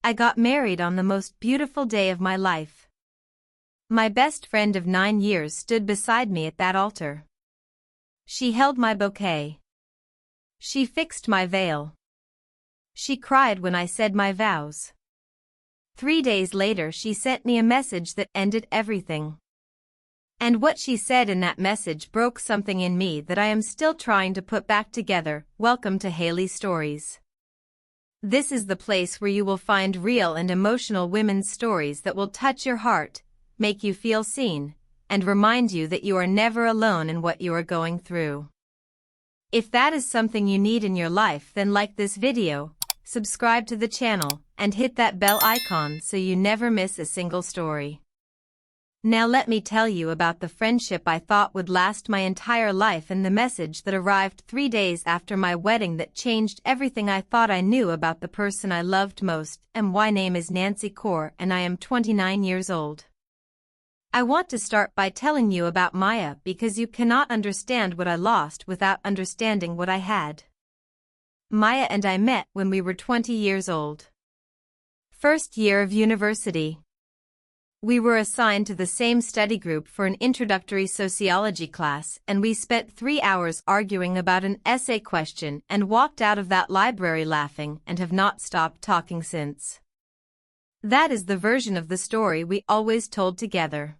I got married on the most beautiful day of my life. My best friend of 9 years stood beside me at that altar. She held my bouquet. She fixed my veil. She cried when I said my vows. 3 days later she sent me a message that ended everything. And what she said in that message broke something in me that I am still trying to put back together. Welcome to Haely Stories. This is the place where you will find real and emotional women's stories that will touch your heart, make you feel seen, and remind you that you are never alone in what you are going through. If that is something you need in your life, then like this video, subscribe to the channel, and hit that bell icon so you never miss a single story. Now let me tell you about the friendship I thought would last my entire life and the message that arrived 3 days after my wedding that changed everything I thought I knew about the person I loved most. And my name is Nancy Kaur and I am 29 years old. I want to start by telling you about Maya because you cannot understand what I lost without understanding what I had. Maya and I met when we were 20 years old. First year of university. We were assigned to the same study group for an introductory sociology class and we spent 3 hours arguing about an essay question and walked out of that library laughing and have not stopped talking since. That is the version of the story we always told together.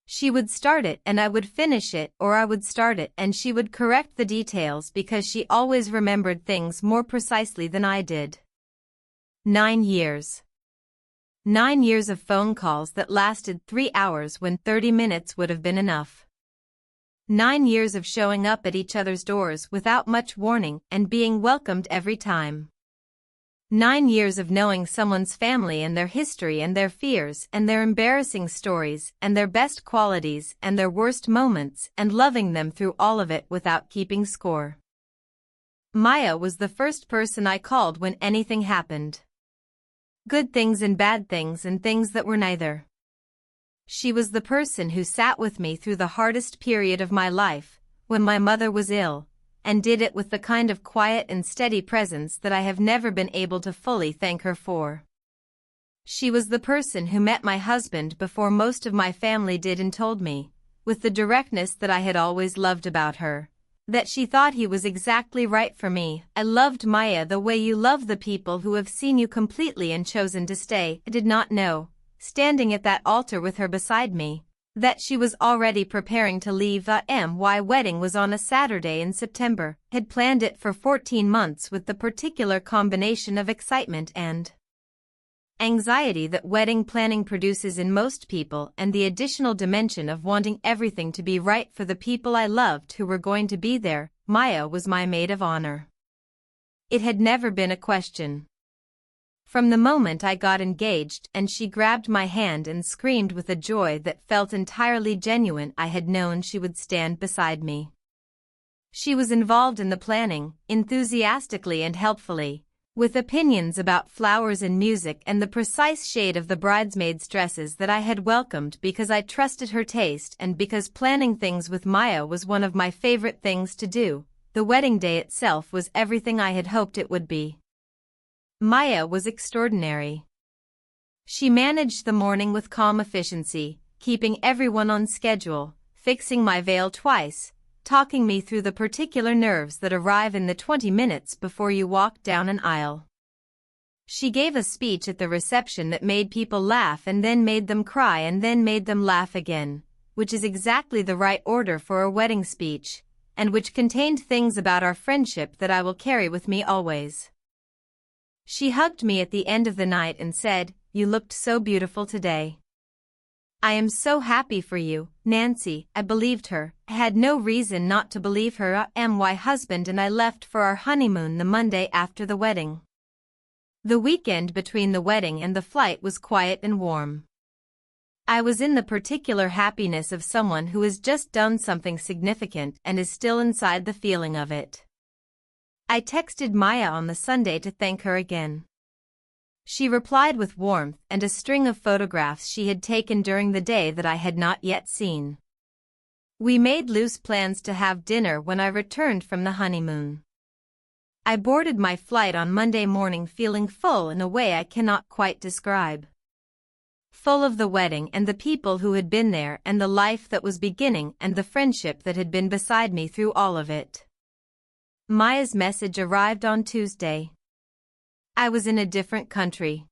She would start it and I would finish it, or I would start it and she would correct the details because she always remembered things more precisely than I did. 9 years. 9 years of phone calls that lasted 3 hours when 30 minutes would have been enough. 9 years of showing up at each other's doors without much warning and being welcomed every time. 9 years of knowing someone's family and their history and their fears and their embarrassing stories and their best qualities and their worst moments and loving them through all of it without keeping score. Maya was the first person I called when anything happened. Good things and bad things and things that were neither. She was the person who sat with me through the hardest period of my life, when my mother was ill, and did it with the kind of quiet and steady presence that I have never been able to fully thank her for. She was the person who met my husband before most of my family did and told me, with the directness that I had always loved about her, that she thought he was exactly right for me. I loved Maya the way you love the people who have seen you completely and chosen to stay. I did not know, standing at that altar with her beside me, that she was already preparing to leave. My wedding was on a Saturday in September. Had planned it for 14 months with the particular combination of excitement and anxiety that wedding planning produces in most people, and the additional dimension of wanting everything to be right for the people I loved who were going to be there. Maya was my maid of honor. It had never been a question. From the moment I got engaged and she grabbed my hand and screamed with a joy that felt entirely genuine, I had known she would stand beside me. She was involved in the planning, enthusiastically and helpfully, with opinions about flowers and music and the precise shade of the bridesmaids' dresses that I had welcomed because I trusted her taste and because planning things with Maya was one of my favorite things to do. The wedding day itself was everything I had hoped it would be. Maya was extraordinary. She managed the morning with calm efficiency, keeping everyone on schedule, fixing my veil twice, talking me through the particular nerves that arrive in the 20 minutes before you walk down an aisle. She gave a speech at the reception that made people laugh and then made them cry and then made them laugh again, which is exactly the right order for a wedding speech, and which contained things about our friendship that I will carry with me always. She hugged me at the end of the night and said, "You looked so beautiful today." "I am so happy for you, Nancy." I believed her. I had no reason not to believe her. My husband and I left for our honeymoon the Monday after the wedding. The weekend between the wedding and the flight was quiet and warm. I was in the particular happiness of someone who has just done something significant and is still inside the feeling of it. I texted Maya on the Sunday to thank her again. She replied with warmth and a string of photographs she had taken during the day that I had not yet seen. We made loose plans to have dinner when I returned from the honeymoon. I boarded my flight on Monday morning feeling full in a way I cannot quite describe. Full of the wedding and the people who had been there and the life that was beginning and the friendship that had been beside me through all of it. Maya's message arrived on Tuesday. I was in a different country.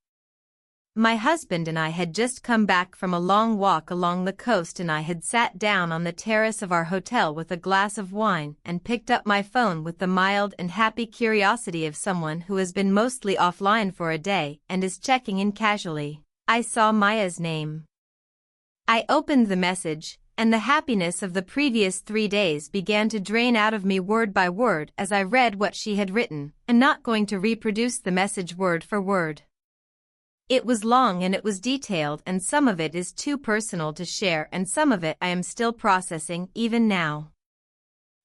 My husband and I had just come back from a long walk along the coast, and I had sat down on the terrace of our hotel with a glass of wine and picked up my phone with the mild and happy curiosity of someone who has been mostly offline for a day and is checking in casually. I saw Maya's name. I opened the message, and the happiness of the previous 3 days began to drain out of me word by word as I read what she had written, and not going to reproduce the message word for word. It was long and it was detailed, and some of it is too personal to share and some of it I am still processing even now.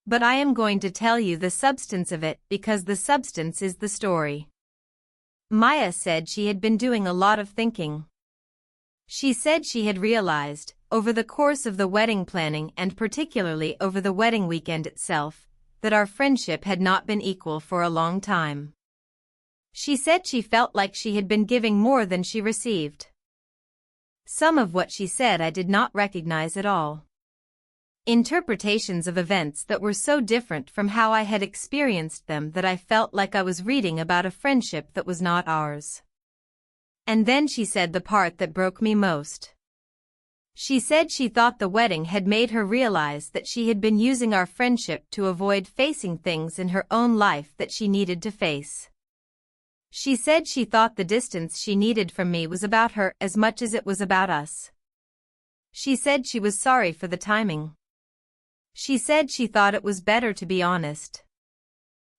But I am going to tell you the substance of it because the substance is the story. Maya said she had been doing a lot of thinking. She said she had realized, over the course of the wedding planning and particularly over the wedding weekend itself, that our friendship had not been equal for a long time. She said she felt like she had been giving more than she received. Some of what she said I did not recognize at all. Interpretations of events that were so different from how I had experienced them that I felt like I was reading about a friendship that was not ours. And then she said the part that broke me most. She said she thought the wedding had made her realize that she had been using our friendship to avoid facing things in her own life that she needed to face. She said she thought the distance she needed from me was about her as much as it was about us. She said she was sorry for the timing. She said she thought it was better to be honest.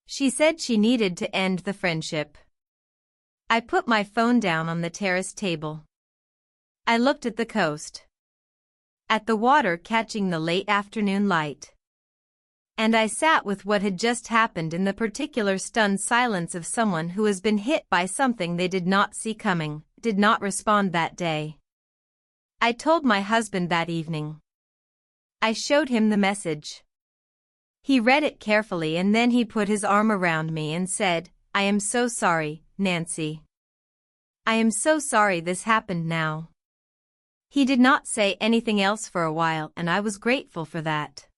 She said she needed to end the friendship. I put my phone down on the terrace table. I looked at the coast. At the water catching the late afternoon light. And I sat with what had just happened in the particular stunned silence of someone who has been hit by something they did not see coming, did not respond that day. I told my husband that evening. I showed him the message. He read it carefully and then he put his arm around me and said, "I am so sorry, Nancy. I am so sorry this happened now." He did not say anything else for a while, and I was grateful for that.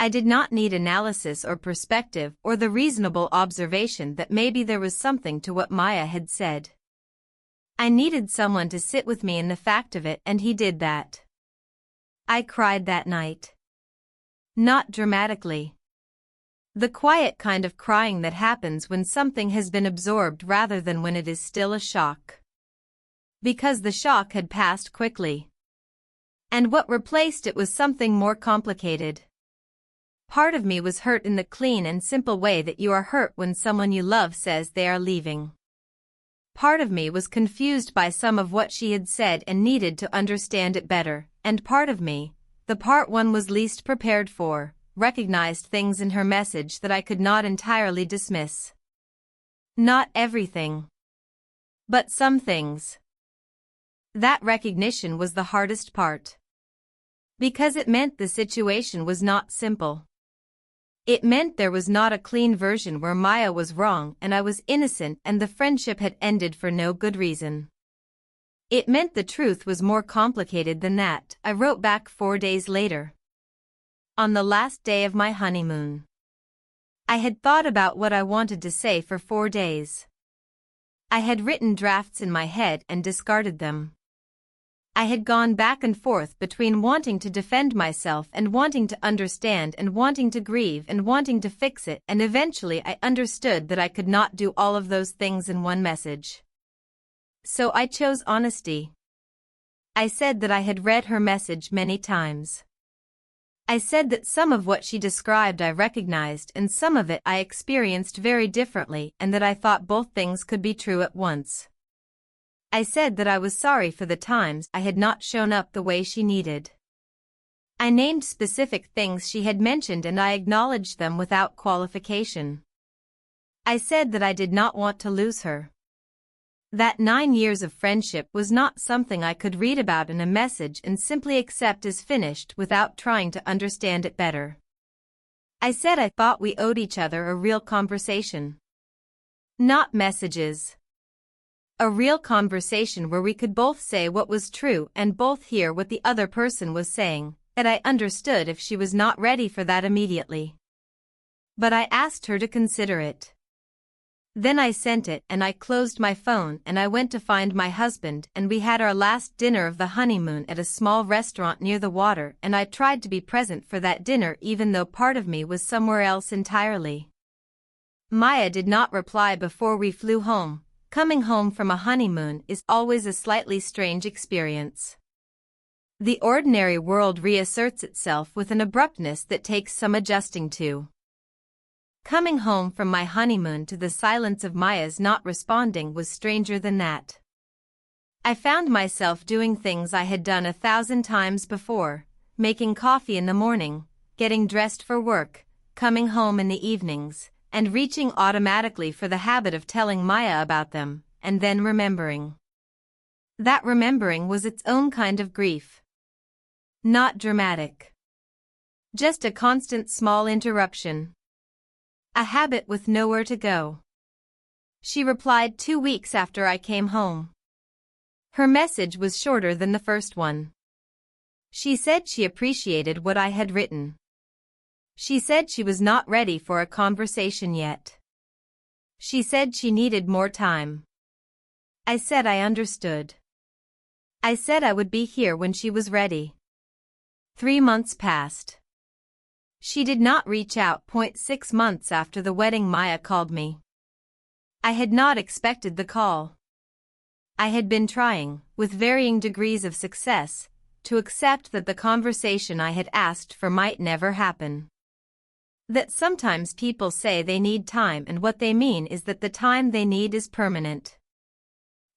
I did not need analysis or perspective or the reasonable observation that maybe there was something to what Maya had said. I needed someone to sit with me in the fact of it, and he did that. I cried that night. Not dramatically. The quiet kind of crying that happens when something has been absorbed rather than when it is still a shock. Because the shock had passed quickly. And what replaced it was something more complicated. Part of me was hurt in the clean and simple way that you are hurt when someone you love says they are leaving. Part of me was confused by some of what she had said and needed to understand it better, and part of me, the part one was least prepared for, recognized things in her message that I could not entirely dismiss. Not everything. But some things. That recognition was the hardest part. Because it meant the situation was not simple. It meant there was not a clean version where Maya was wrong and I was innocent and the friendship had ended for no good reason. It meant the truth was more complicated than that, I wrote back 4 days later. On the last day of my honeymoon. I had thought about what I wanted to say for 4 days. I had written drafts in my head and discarded them. I had gone back and forth between wanting to defend myself and wanting to understand and wanting to grieve and wanting to fix it, and eventually I understood that I could not do all of those things in one message. So I chose honesty. I said that I had read her message many times. I said that some of what she described I recognized and some of it I experienced very differently, and that I thought both things could be true at once. I said that I was sorry for the times I had not shown up the way she needed. I named specific things she had mentioned and I acknowledged them without qualification. I said that I did not want to lose her. That 9 years of friendship was not something I could read about in a message and simply accept as finished without trying to understand it better. I said I thought we owed each other a real conversation. Not messages. A real conversation where we could both say what was true and both hear what the other person was saying, that I understood if she was not ready for that immediately. But I asked her to consider it. Then I sent it and I closed my phone and I went to find my husband and we had our last dinner of the honeymoon at a small restaurant near the water and I tried to be present for that dinner even though part of me was somewhere else entirely. Maya did not reply before we flew home. Coming home from a honeymoon is always a slightly strange experience. The ordinary world reasserts itself with an abruptness that takes some adjusting to. Coming home from my honeymoon to the silence of Maya's not responding was stranger than that. I found myself doing things I had done 1,000 times before, making coffee in the morning, getting dressed for work, coming home in the evenings, and reaching automatically for the habit of telling Maya about them, and then remembering. That remembering was its own kind of grief. Not dramatic. Just a constant small interruption. A habit with nowhere to go. She replied 2 weeks after I came home. Her message was shorter than the first one. She said she appreciated what I had written. She said she was not ready for a conversation yet. She said she needed more time. I said I understood. I said I would be here when she was ready. 3 months passed. She did not reach out. 6 months after the wedding, Maya called me. I had not expected the call. I had been trying, with varying degrees of success, to accept that the conversation I had asked for might never happen. That sometimes people say they need time and what they mean is that the time they need is permanent.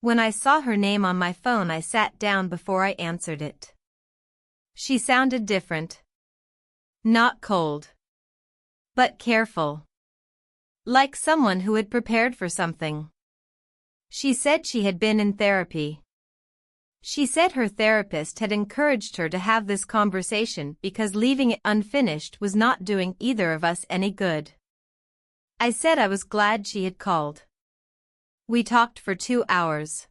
When I saw her name on my phone, I sat down before I answered it. She sounded different. Not cold. But careful. Like someone who had prepared for something. She said she had been in therapy. She said her therapist had encouraged her to have this conversation because leaving it unfinished was not doing either of us any good. I said I was glad she had called. We talked for 2 hours.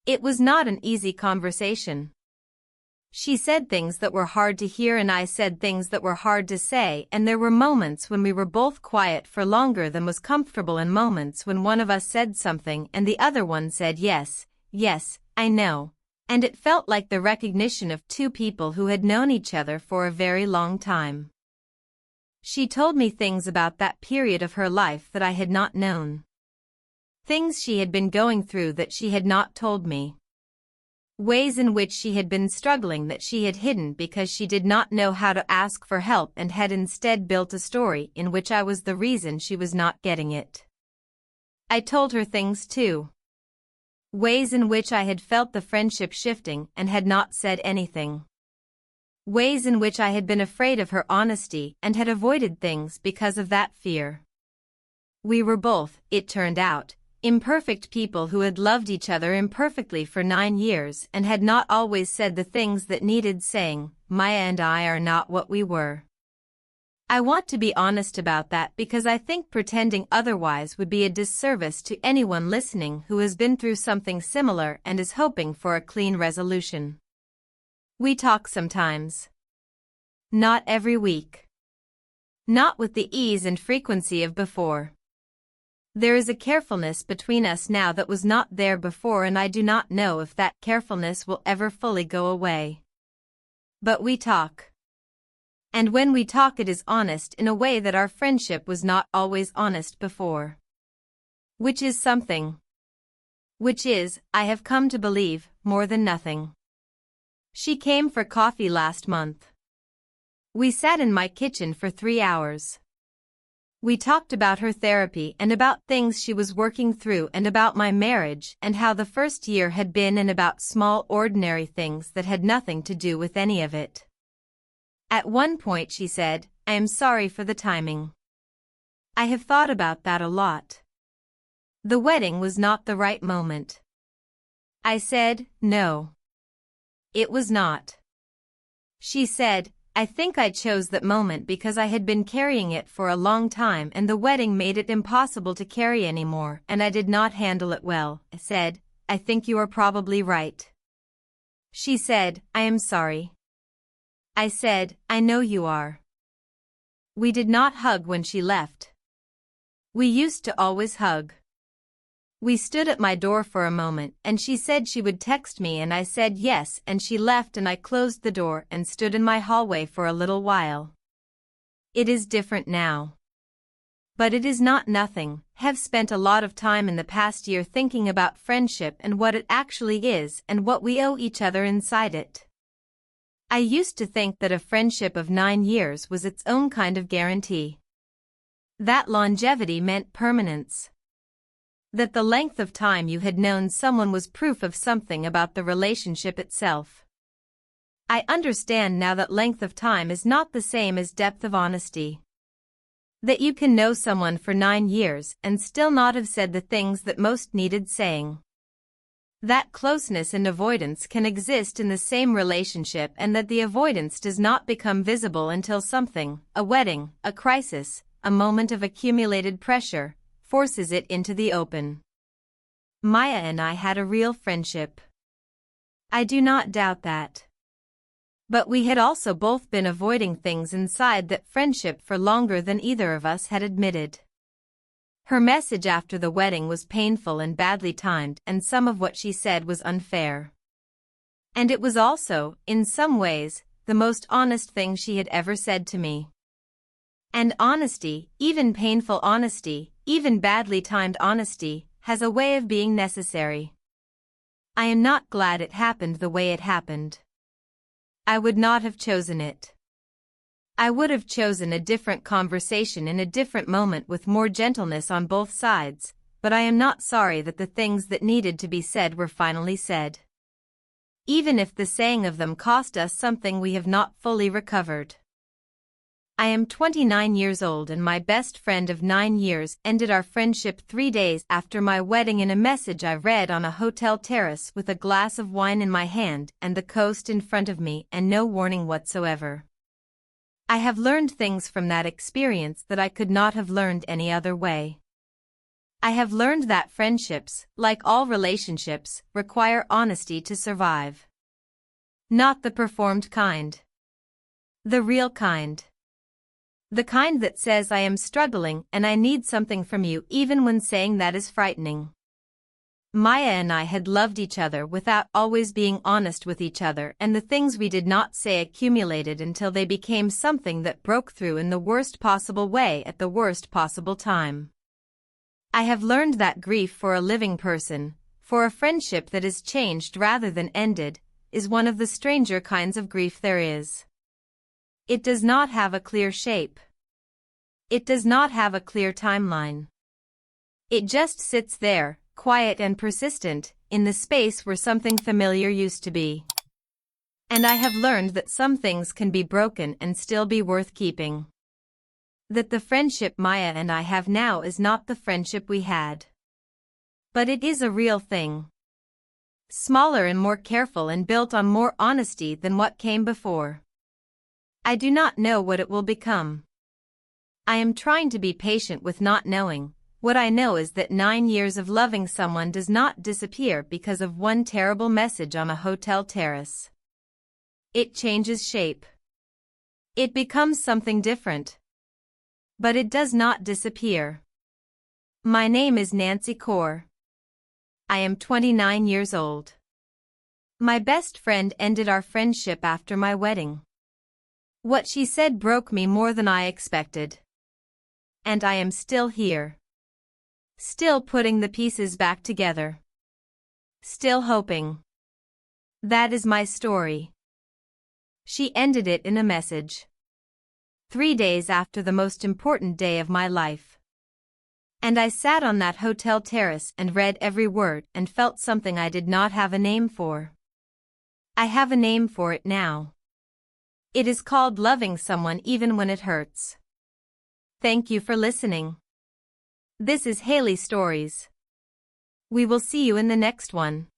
It was not an easy conversation. She said things that were hard to hear and I said things that were hard to say, and there were moments when we were both quiet for longer than was comfortable and moments when one of us said something and the other one said yes, yes, I know, and it felt like the recognition of two people who had known each other for a very long time. She told me things about that period of her life that I had not known. Things she had been going through that she had not told me. Ways in which she had been struggling that she had hidden because she did not know how to ask for help and had instead built a story in which I was the reason she was not getting it. I told her things too. Ways in which I had felt the friendship shifting and had not said anything. Ways in which I had been afraid of her honesty and had avoided things because of that fear. We were both, it turned out, imperfect people who had loved each other imperfectly for 9 years and had not always said the things that needed saying. Maya and I are not what we were. I want to be honest about that because I think pretending otherwise would be a disservice to anyone listening who has been through something similar and is hoping for a clean resolution. We talk sometimes. Not every week. Not with the ease and frequency of before. There is a carefulness between us now that was not there before, and I do not know if that carefulness will ever fully go away. But we talk. And when we talk, it is honest in a way that our friendship was not always honest before. Which is something. Which is, I have come to believe, more than nothing. She came for coffee last month. We sat in my kitchen for 3 hours. We talked about her therapy and about things she was working through and about my marriage and how the first year had been and about small ordinary things that had nothing to do with any of it. At one point she said, "I am sorry for the timing. I have thought about that a lot. The wedding was not the right moment." I said, "No. It was not." She said, I think I chose that moment because I had been carrying it for a long time and the wedding made it impossible to carry anymore and I did not handle it well. I said, I think you are probably right. She said, I am sorry. I said, I know you are. We did not hug when she left. We used to always hug. We stood at my door for a moment and she said she would text me and I said yes and she left and I closed the door and stood in my hallway for a little while. It is different now. But it is not nothing. Have spent a lot of time in the past year thinking about friendship and what it actually is and what we owe each other inside it. I used to think that a friendship of 9 years was its own kind of guarantee. That longevity meant permanence. That the length of time you had known someone was proof of something about the relationship itself. I understand now that length of time is not the same as depth of honesty. That you can know someone for 9 years and still not have said the things that most needed saying. That closeness and avoidance can exist in the same relationship and that the avoidance does not become visible until something, a wedding, a crisis, a moment of accumulated pressure, forces it into the open. Maya and I had a real friendship. I do not doubt that. But we had also both been avoiding things inside that friendship for longer than either of us had admitted. Her message after the wedding was painful and badly timed and some of what she said was unfair. And it was also, in some ways, the most honest thing she had ever said to me. And honesty, even painful honesty, even badly timed honesty, has a way of being necessary. I am not glad it happened the way it happened. I would not have chosen it. I would have chosen a different conversation in a different moment with more gentleness on both sides, but I am not sorry that the things that needed to be said were finally said. Even if the saying of them cost us something we have not fully recovered. I am 29 years old and my best friend of 9 years ended our friendship 3 days after my wedding in a message I read on a hotel terrace with a glass of wine in my hand and the coast in front of me and no warning whatsoever. I have learned things from that experience that I could not have learned any other way. I have learned that friendships, like all relationships, require honesty to survive. Not the performed kind. The real kind. The kind that says I am struggling and I need something from you even when saying that is frightening. Maya and I had loved each other without always being honest with each other and the things we did not say accumulated until they became something that broke through in the worst possible way at the worst possible time. I have learned that grief for a living person, for a friendship that is changed rather than ended, is one of the stranger kinds of grief there is. It does not have a clear shape. It does not have a clear timeline. It just sits there, quiet and persistent, in the space where something familiar used to be. And I have learned that some things can be broken and still be worth keeping. That the friendship Maya and I have now is not the friendship we had. But it is a real thing. Smaller and more careful and built on more honesty than what came before. I do not know what it will become. I am trying to be patient with not knowing. What I know is that 9 years of loving someone does not disappear because of one terrible message on a hotel terrace. It changes shape. It becomes something different. But it does not disappear. My name is Nancy Kaur. I am 29 years old. My best friend ended our friendship after my wedding. What she said broke me more than I expected. And I am still here. Still putting the pieces back together. Still hoping. That is my story. She ended it in a message. 3 days after the most important day of my life. And I sat on that hotel terrace and read every word and felt something I did not have a name for. I have a name for it now. It is called loving someone even when it hurts. Thank you for listening. This is Haely Stories. We will see you in the next one.